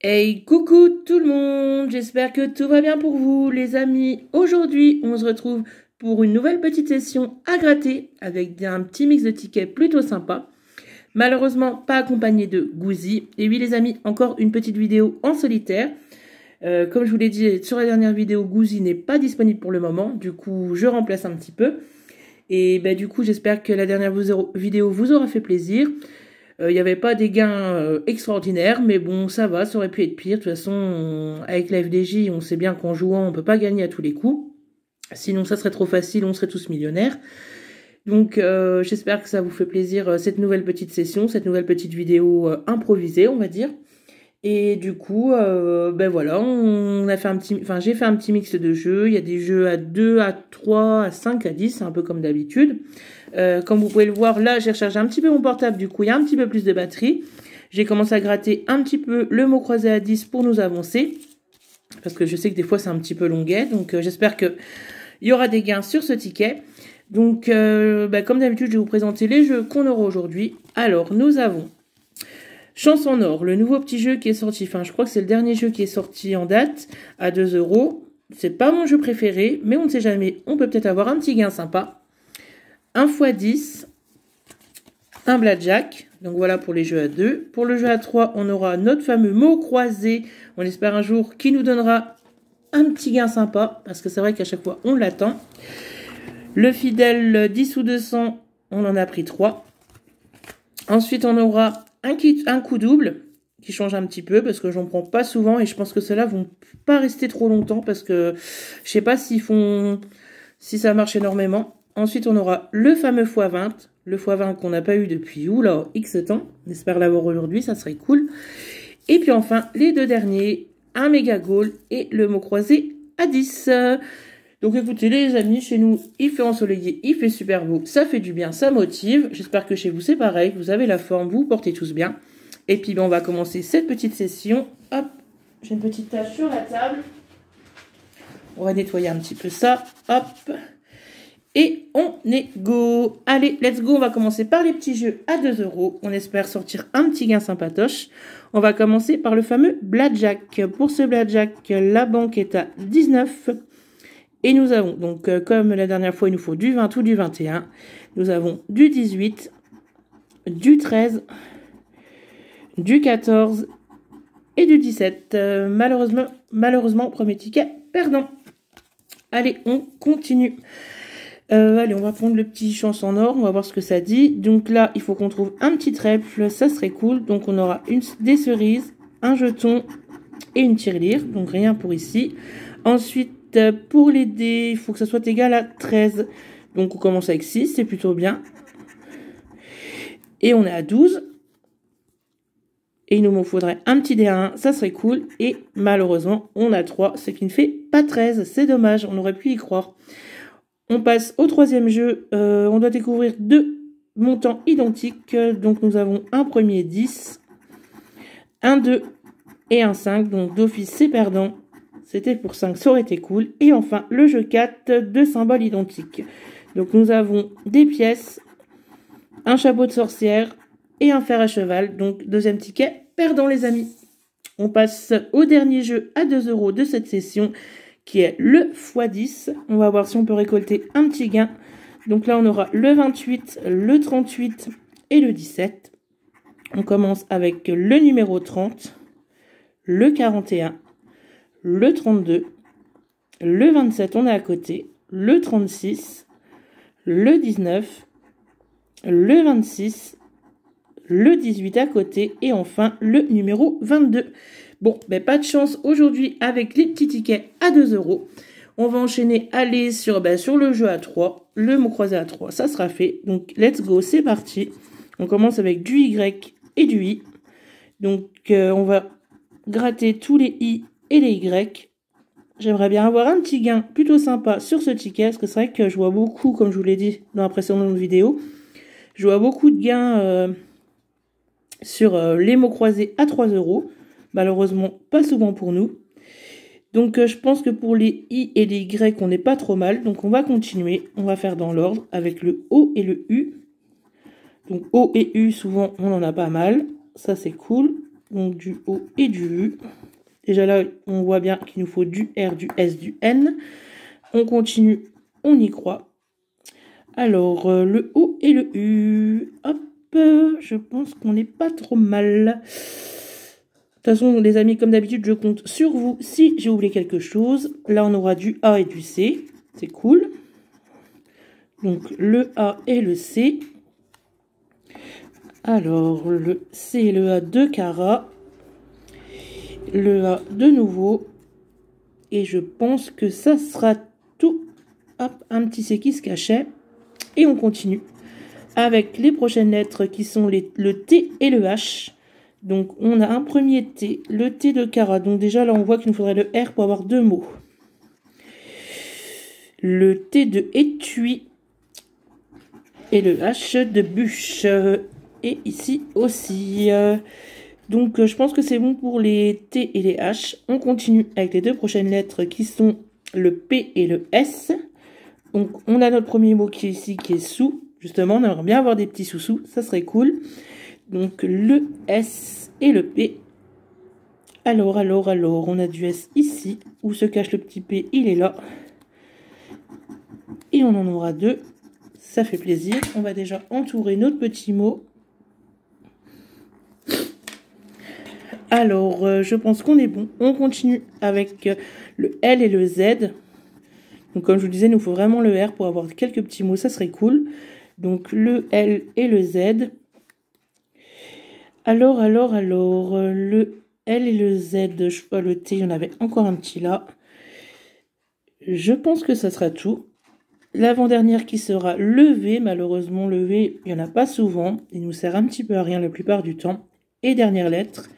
Hey, coucou tout le monde, j'espère que tout va bien pour vous les amis. Aujourd'hui, on se retrouve pour une nouvelle petite session à gratter avec un petit mix de tickets plutôt sympa. Malheureusement, pas accompagné de Gouzi. Et oui les amis, encore une petite vidéo en solitaire. Comme je vous l'ai dit sur la dernière vidéo, Gouzi n'est pas disponible pour le moment. Du coup, je remplace un petit peu. Et du coup, j'espère que la dernière vidéo vous aura fait plaisir. Il n'y avait pas des gains extraordinaires, mais bon, ça va, ça aurait pu être pire. De toute façon, avec la FDJ, on sait bien qu'en jouant, on peut pas gagner à tous les coups. Sinon, ça serait trop facile, on serait tous millionnaires. Donc, j'espère que ça vous fait plaisir, cette nouvelle petite session, cette nouvelle petite vidéo improvisée, on va dire. Et du coup, voilà, j'ai fait un petit mix de jeux. Il y a des jeux à 2, à 3, à 5, à 10, un peu comme d'habitude. Comme vous pouvez le voir, là, j'ai rechargé un petit peu mon portable, du coup, il y a un petit peu plus de batterie. J'ai commencé à gratter un petit peu le mot croisé à 10 pour nous avancer. Parce que je sais que des fois, c'est un petit peu longuet. Donc, j'espère qu'il y aura des gains sur ce ticket. Donc, comme d'habitude, je vais vous présenter les jeux qu'on aura aujourd'hui. Alors, nous avons Chance en or, le nouveau petit jeu qui est sorti. Enfin, je crois que c'est le dernier jeu qui est sorti en date à 2 €. C'est pas mon jeu préféré, mais on ne sait jamais. On peut peut-être avoir un petit gain sympa. 1 x 10, un blackjack, donc voilà pour les jeux à 2. Pour le jeu à 3, on aura notre fameux mot croisé, on espère un jour, qui nous donnera un petit gain sympa, parce que c'est vrai qu'à chaque fois, on l'attend. Le fidèle 10 ou 200, on en a pris 3. Ensuite, on aura un coup double, qui change un petit peu, parce que j'en prends pas souvent, et je pense que ceux-là vont pas rester trop longtemps, parce que je sais pas si ça marche énormément. Ensuite, on aura le fameux x20, le x20 qu'on n'a pas eu depuis X temps. On espère l'avoir aujourd'hui, ça serait cool. Et puis enfin, les deux derniers, un méga goal et le mot croisé à 10. Donc écoutez les amis, chez nous, il fait ensoleillé, il fait super beau, ça fait du bien, ça motive. J'espère que chez vous c'est pareil, vous avez la forme, vous portez tous bien. Et puis on va commencer cette petite session. Hop, j'ai une petite tache sur la table. On va nettoyer un petit peu ça. Hop. Et on est go. Allez, let's go. On va commencer par les petits jeux à 2 €. On espère sortir un petit gain sympatoche. On va commencer par le fameux blackjack. Pour ce blackjack, la banque est à 19. Et nous avons, donc comme la dernière fois, il nous faut du 20 ou du 21. Nous avons du 18, du 13, du 14 et du 17. Malheureusement, premier ticket perdant. Allez, on continue. Allez, on va prendre le petit chance en or, on va voir ce que ça dit. Donc là, il faut qu'on trouve un petit trèfle, ça serait cool. Donc on aura des cerises, un jeton et une tirelire, donc rien pour ici. Ensuite, pour les dés, il faut que ça soit égal à 13. Donc on commence avec 6, c'est plutôt bien. Et on est à 12. Et il nous faudrait un petit dé à 1, ça serait cool. Et malheureusement, on a 3, ce qui ne fait pas 13. C'est dommage, on aurait pu y croire. On passe au troisième jeu. On doit découvrir 2 montants identiques. Donc, nous avons un premier 10, un 2 et un 5. Donc, d'office, c'est perdant. C'était pour 5, ça aurait été cool. Et enfin, le jeu 4, 2 symboles identiques. Donc, nous avons des pièces, un chapeau de sorcière et un fer à cheval. Donc, deuxième ticket, perdant les amis. On passe au dernier jeu à 2 € de cette session, qui est le x10. On va voir si on peut récolter un petit gain. Donc là, on aura le 28, le 38 et le 17. On commence avec le numéro 30, le 41, le 32, le 27, on est à côté, le 36, le 19, le 26, le 18 à côté et enfin le numéro 22. Bon, pas de chance aujourd'hui avec les petits tickets à 2 €. On va enchaîner, aller sur le jeu à 3, le mot croisé à 3, ça sera fait. Donc, let's go, c'est parti. On commence avec du Y et du I. Donc, on va gratter tous les I et les Y. J'aimerais bien avoir un petit gain plutôt sympa sur ce ticket, parce que c'est vrai que je vois beaucoup, comme je vous l'ai dit dans la précédente vidéo, je vois beaucoup de gains sur les mots croisés à 3 €. Malheureusement, pas souvent pour nous. Donc, je pense que pour les I et les Y, on n'est pas trop mal. Donc, on va continuer. On va faire dans l'ordre avec le O et le U. Donc, O et U, souvent, on en a pas mal. Ça, c'est cool. Donc du O et du U. Déjà là, on voit bien qu'il nous faut du R, du S, du N. On continue, on y croit. Alors, le O et le U. Hop, je pense qu'on n'est pas trop mal. De toute façon, les amis, comme d'habitude, je compte sur vous si j'ai oublié quelque chose. Là, on aura du A et du C. C'est cool. Donc, le A et le C. Alors, le C et le A de Cara. Le A de nouveau. Et je pense que ça sera tout. Hop, un petit C qui se cachait. Et on continue avec les prochaines lettres qui sont le T et le H. Donc, on a un premier T, le T de Cara. Donc, déjà, là, on voit qu'il nous faudrait le R pour avoir deux mots. Le T de étui et le H de bûche. Et ici aussi. Donc, je pense que c'est bon pour les T et les H. On continue avec les deux prochaines lettres qui sont le P et le S. Donc, on a notre premier mot qui est ici, qui est sous. Justement, on aimerait bien avoir des petits sous-sous. Ça serait cool. Donc, le S et le P. Alors, on a du S ici. Où se cache le petit P? Il est là. Et on en aura deux. Ça fait plaisir. On va déjà entourer notre petit mot. Alors, je pense qu'on est bon. On continue avec le L et le Z. Donc, comme je vous disais, il nous faut vraiment le R pour avoir quelques petits mots. Ça serait cool. Donc, le L et le Z. Alors, le L et le Z, je vois le T, il y en avait encore un petit là. Je pense que ça sera tout. L'avant-dernière qui sera le V. Malheureusement, le V, il n'y en a pas souvent. Il nous sert un petit peu à rien la plupart du temps. Et dernière lettre,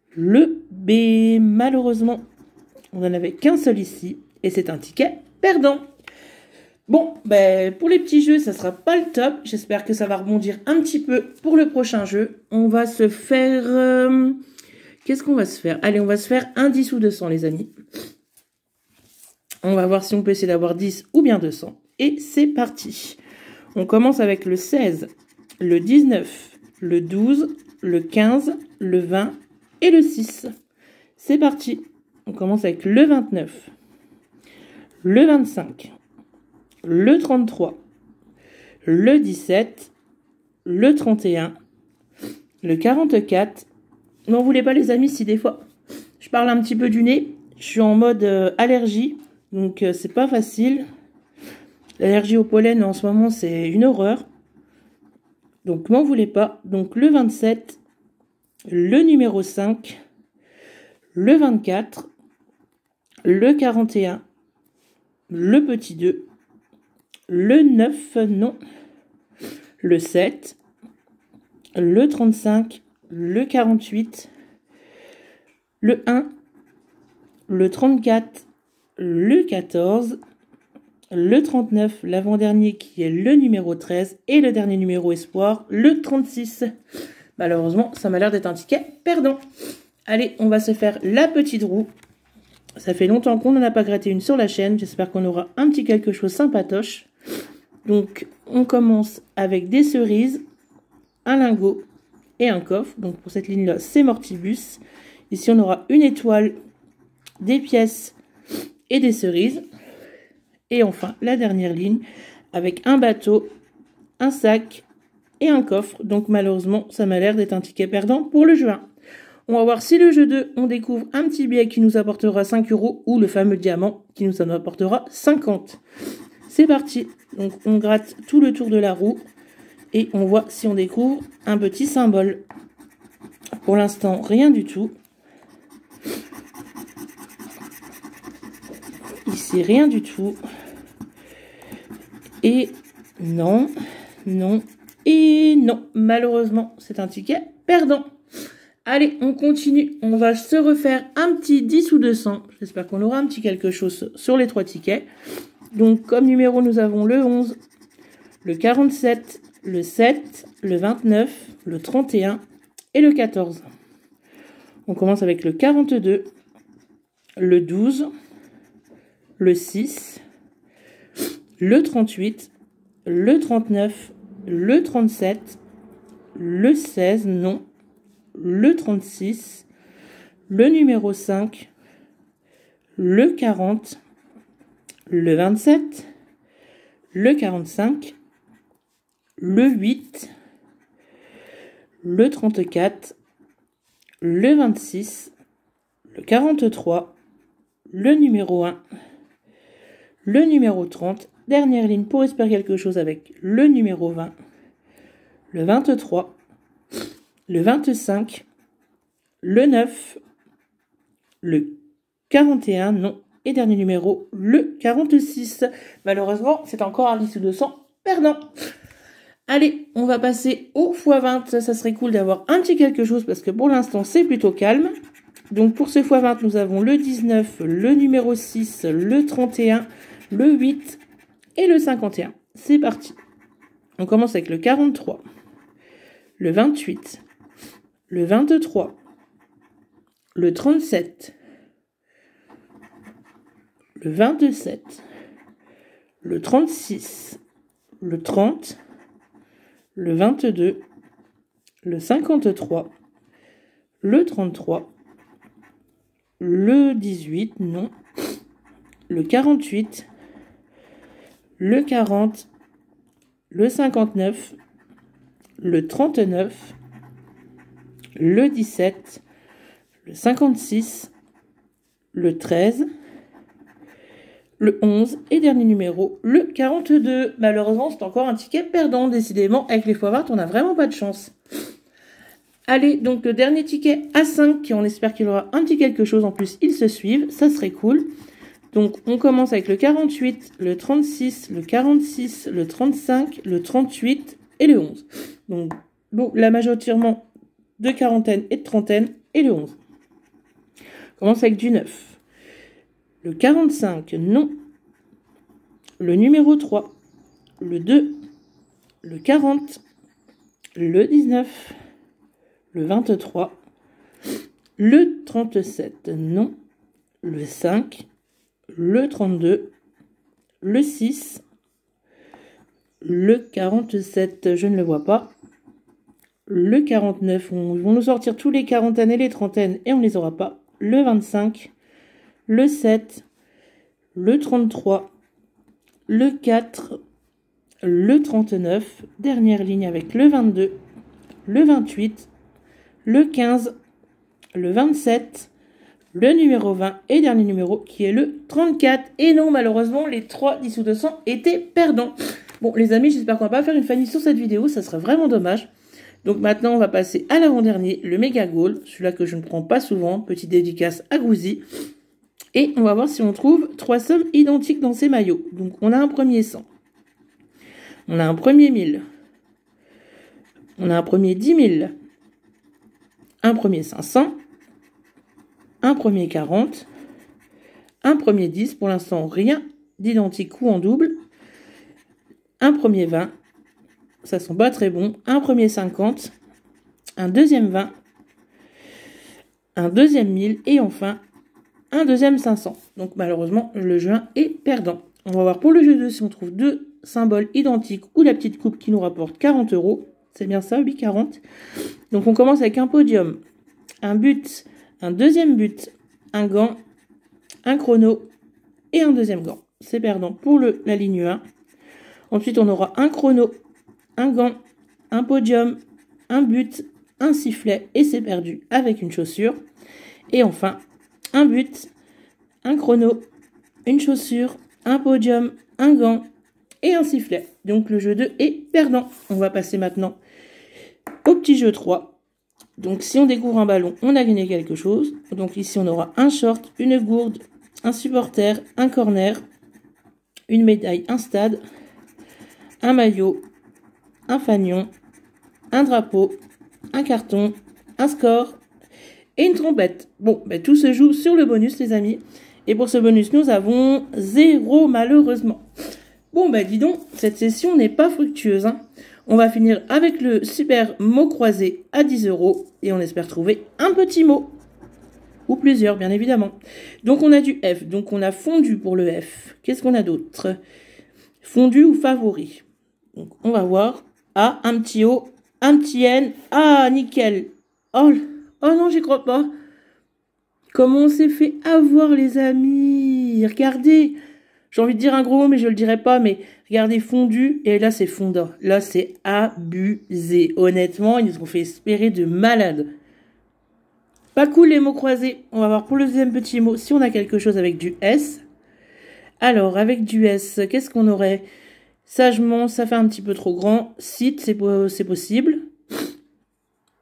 le B. Malheureusement, on n'en avait qu'un seul ici. Et c'est un ticket perdant. Bon, ben, pour les petits jeux, ça sera pas le top. J'espère que ça va rebondir un petit peu pour le prochain jeu. On va se faire... Qu'est-ce qu'on va se faire? Allez, on va se faire un 10 ou 200, les amis. On va voir si on peut essayer d'avoir 10 ou bien 200. Et c'est parti. On commence avec le 16, le 19, le 12, le 15, le 20 et le 6. C'est parti. On commence avec le 29, le 25, le 33, le 17, le 31, le 44. N'en voulez pas les amis si des fois je parle un petit peu du nez. Je suis en mode allergie, donc c'est pas facile. L'allergie au pollen en ce moment c'est une horreur. Donc m'en voulez pas. Donc le 27, le numéro 5, le 24, le 41, le petit 2, le 9, non, le 7, le 35, le 48, le 1, le 34, le 14, le 39, l'avant-dernier qui est le numéro 13 et le dernier numéro espoir, le 36. Malheureusement, ça m'a l'air d'être un ticket perdant. Allez, on va se faire la petite roue. Ça fait longtemps qu'on n'en a pas gratté une sur la chaîne. J'espère qu'on aura un petit quelque chose sympatoche. Donc, on commence avec des cerises, un lingot et un coffre. Donc, pour cette ligne-là, c'est Mortibus. Ici, on aura une étoile, des pièces et des cerises. Et enfin, la dernière ligne avec un bateau, un sac et un coffre. Donc, malheureusement, ça m'a l'air d'être un ticket perdant pour le jeu 1. On va voir si le jeu 2, on découvre un petit billet qui nous apportera 5 € ou le fameux diamant qui nous en apportera 50. C'est parti. Donc, on gratte tout le tour de la roue et on voit si on découvre un petit symbole. Pour l'instant, rien du tout. Ici, rien du tout. Et non, non et non. Malheureusement, c'est un ticket perdant. Allez, on continue. On va se refaire un petit 10 ou 200. J'espère qu'on aura un petit quelque chose sur les 3 tickets. Donc, comme numéro, nous avons le 11, le 47, le 7, le 29, le 31 et le 14. On commence avec le 42, le 12, le 6, le 38, le 39, le 37, le 16, non, le 36, le numéro 5, le 40, le 27, le 45, le 8, le 34, le 26, le 43, le numéro 1, le numéro 30, dernière ligne pour espérer quelque chose avec le numéro 20, le 23, le 25, le 9, le 41, non, et dernier numéro, le 46. Malheureusement, c'est encore un liste de 200 perdant. Allez, on va passer au x20. Ça serait cool d'avoir un petit quelque chose parce que pour l'instant, c'est plutôt calme. Donc pour ce x20, nous avons le 19, le numéro 6, le 31, le 8 et le 51. C'est parti. On commence avec le 43, le 28, le 23, le 37, le 27, le 36, le 30, le 22, le 53, le 33, le 18, non, le 48, le 40, le 59, le 39, le 17, le 56, le 13, le 11 et dernier numéro, le 42. Malheureusement, c'est encore un ticket perdant. Décidément, avec les x20, on n'a vraiment pas de chance. Allez, donc le dernier ticket à 5, on espère qu'il y aura un petit quelque chose. En plus, ils se suivent, ça serait cool. Donc, on commence avec le 48, le 36, le 46, le 35, le 38 et le 11. Donc, bon, la majoritairement de quarantaine et de trentaine et le 11. On commence avec du 9. Le 45, non. Le numéro 3, le 2, le 40, le 19, le 23, le 37, non. Le 5, le 32, le 6, le 47, je ne le vois pas. Le 49, ils vont nous sortir tous les quarantaines et les trentaines et on ne les aura pas. Le 25, le 7, le 33, le 4, le 39, dernière ligne avec le 22, le 28, le 15, le 27, le numéro 20 et dernier numéro qui est le 34. Et non, malheureusement, les 3 10 sous 200 étaient perdants. Bon, les amis, j'espère qu'on va pas faire une famille sur cette vidéo, ça serait vraiment dommage. Donc maintenant, on va passer à l'avant-dernier, le méga goal, celui-là que je ne prends pas souvent, petite dédicace à Gouzi. Et on va voir si on trouve 3 sommes identiques dans ces maillots. Donc on a un premier 100, on a un premier 1000, on a un premier 10 000, un premier 500, un premier 40, un premier 10, pour l'instant rien d'identique ou en double, un premier 20, ça sent pas très bon, un premier 50, un deuxième 20, un deuxième 1000 et enfin un deuxième 500. Donc malheureusement, le juin est perdant. On va voir pour le jeu 2 si on trouve 2 symboles identiques ou la petite coupe qui nous rapporte 40 €. C'est bien ça, oui, 40. Donc on commence avec un podium, un but, un deuxième but, un gant, un chrono et un deuxième gant. C'est perdant pour la ligne 1. Ensuite, on aura un chrono, un gant, un podium, un but, un sifflet et c'est perdu avec une chaussure. Et enfin, un but, un chrono, une chaussure, un podium, un gant et un sifflet. Donc le jeu 2 est perdant. On va passer maintenant au petit jeu 3. Donc si on découvre un ballon, on a gagné quelque chose. Donc ici on aura un short, une gourde, un supporter, un corner, une médaille, un stade, un maillot, un fanion, un drapeau, un carton, un score et une trompette. Bon, tout se joue sur le bonus, les amis. Et pour ce bonus, nous avons 0, malheureusement. Bon, dis donc, cette session n'est pas fructueuse. Hein. On va finir avec le super mot croisé à 10 € et on espère trouver un petit mot. Ou plusieurs, bien évidemment. Donc, on a du F. Donc, on a fondu pour le F. Qu'est-ce qu'on a d'autre? Fondu ou favori. Donc, on va voir. Ah, un petit O, un petit N. Ah, nickel. Oh, oh non, j'y crois pas. Comment on s'est fait avoir, les amis? Regardez. J'ai envie de dire un gros mot, mais je le dirai pas. Mais regardez, fondu. Et là, c'est fondant. Là, c'est abusé. Honnêtement, ils nous ont fait espérer de malade. Pas cool, les mots croisés. On va voir pour le deuxième petit mot si on a quelque chose avec du S. Alors, avec du S, qu'est-ce qu'on aurait? Sagement, ça fait un petit peu trop grand. Site, c'est possible.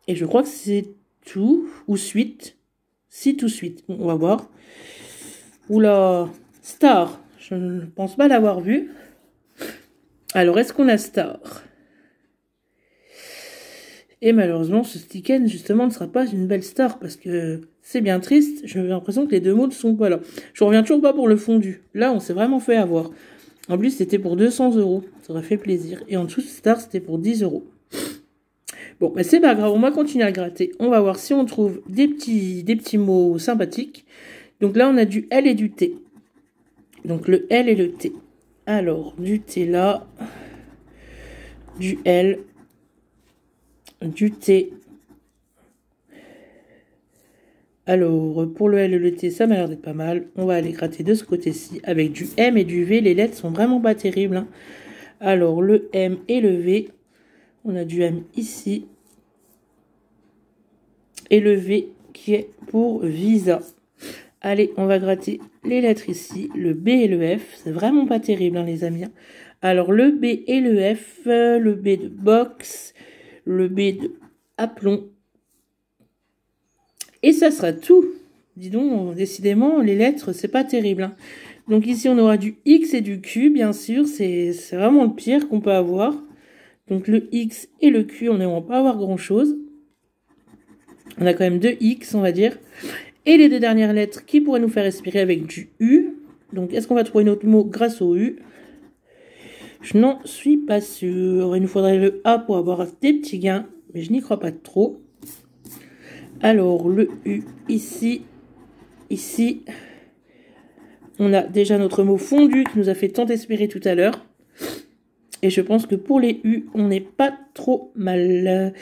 Et je crois que c'est tout. Ou suite. Site ou suite. Bon, on va voir. Oula. Star. Je ne pense pas l'avoir vu. Alors, est-ce qu'on a Star? Et malheureusement, ce sticker, justement, ne sera pas une belle star, parce que c'est bien triste. J'ai l'impression que les deux mots ne sont pas là. Je reviens toujours pas pour le fondu. Là, on s'est vraiment fait avoir. En plus, c'était pour 200 €. Ça aurait fait plaisir. Et en dessous, star, c'était pour 10 €. Bon, mais c'est pas grave. On va continuer à gratter. On va voir si on trouve des petits mots sympathiques. Donc là, on a du L et du T. Donc le L et le T. Alors, du T là. Du L. Du T. Alors, pour le L et le T, ça m'a l'air d'être pas mal. On va aller gratter de ce côté-ci. Avec du M et du V, les lettres sont vraiment pas terribles. Hein. Alors, le M et le V. On a du M ici. Et le V qui est pour Visa. Allez, on va gratter les lettres ici. Le B et le F. C'est vraiment pas terrible, hein, les amis. Alors, le B et le F. Le B de box. Le B de aplomb. Et ça sera tout. Dis donc, décidément, les lettres, c'est pas terrible. Hein. Donc ici, on aura du X et du Q, bien sûr. C'est vraiment le pire qu'on peut avoir. Donc le X et le Q, on n'aimera pas avoir grand-chose. On a quand même deux X, on va dire. Et les deux dernières lettres qui pourraient nous faire respirer avec du U. Donc, est-ce qu'on va trouver un autre mot grâce au U? Je n'en suis pas sûre. Il nous faudrait le A pour avoir des petits gains. Mais je n'y crois pas trop. Alors, le U ici. Ici. On a déjà notre mot fondu qui nous a fait tant espérer tout à l'heure. Et je pense que pour les U, on n'est pas trop mal.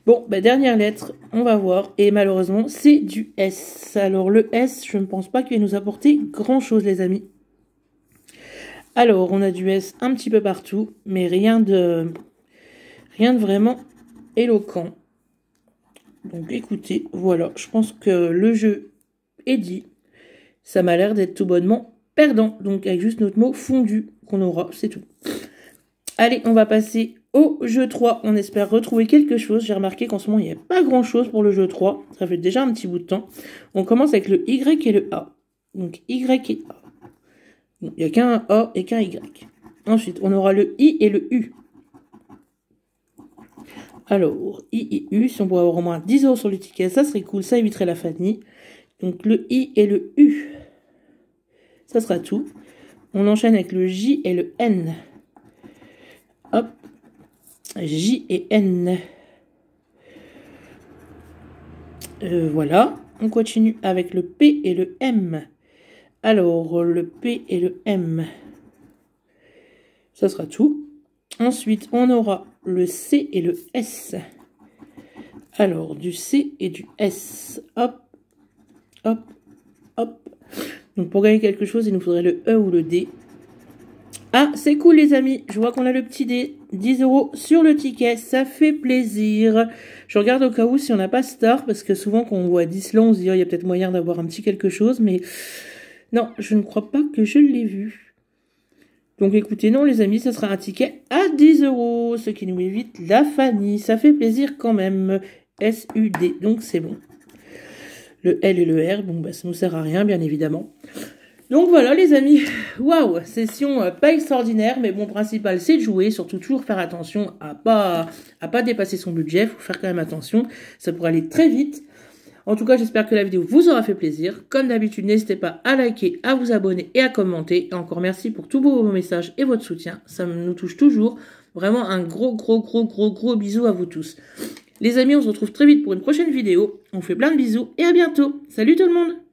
Bon, bah, dernière lettre, on va voir. Et malheureusement, c'est du S. Alors, le S, je ne pense pas qu'il va nous apporter grand-chose, les amis. Alors, on a du S un petit peu partout, mais rien de vraiment éloquent. Donc, écoutez, voilà. Je pense que le jeu est dit. Ça m'a l'air d'être tout bonnement perdant. Donc, avec juste notre mot fondu qu'on aura, c'est tout. Allez, on va passer au jeu 3. On espère retrouver quelque chose. J'ai remarqué qu'en ce moment, il n'y a pas grand-chose pour le jeu 3. Ça fait déjà un petit bout de temps. On commence avec le Y et le A. Donc, Y et A. Il n'y a qu'un A et qu'un Y. Ensuite, on aura le I et le U. Alors, I et U, si on pouvait avoir au moins 10 € sur le ticket, ça serait cool. Ça éviterait la fatigue. Donc, le I et le U. Ça sera tout. On enchaîne avec le J et le N. Hop. J et N. Voilà. On continue avec le P et le M. Alors, le P et le M. Ça sera tout. Ensuite, on aura le C et le S. Alors, du C et du S. Hop. Hop. Hop. Donc, pour gagner quelque chose, il nous faudrait le E ou le D. Ah, c'est cool, les amis. Je vois qu'on a le petit D. 10 € sur le ticket. Ça fait plaisir. Je regarde au cas où si on n'a pas Star. Parce que souvent, quand on voit 10 là, on se dit, oh, il y a peut-être moyen d'avoir un petit quelque chose. Mais non, je ne crois pas que je l'ai vu. Donc, écoutez, non, les amis, ça sera un ticket à 10 €. Ce qui nous évite la Fanny. Ça fait plaisir quand même. SUD. Donc, c'est bon. Le L et le R, bon, bah, ça nous sert à rien, bien évidemment. Donc voilà les amis, waouh, session pas extraordinaire, mais bon, principal c'est de jouer, surtout toujours faire attention à pas dépasser son budget, faut faire quand même attention, ça pourrait aller très vite. En tout cas, j'espère que la vidéo vous aura fait plaisir. Comme d'habitude, n'hésitez pas à liker, à vous abonner et à commenter. Et encore merci pour tous vos messages et votre soutien, ça nous touche toujours. Vraiment un gros bisou à vous tous. Les amis, on se retrouve très vite pour une prochaine vidéo. On fait plein de bisous et à bientôt. Salut tout le monde!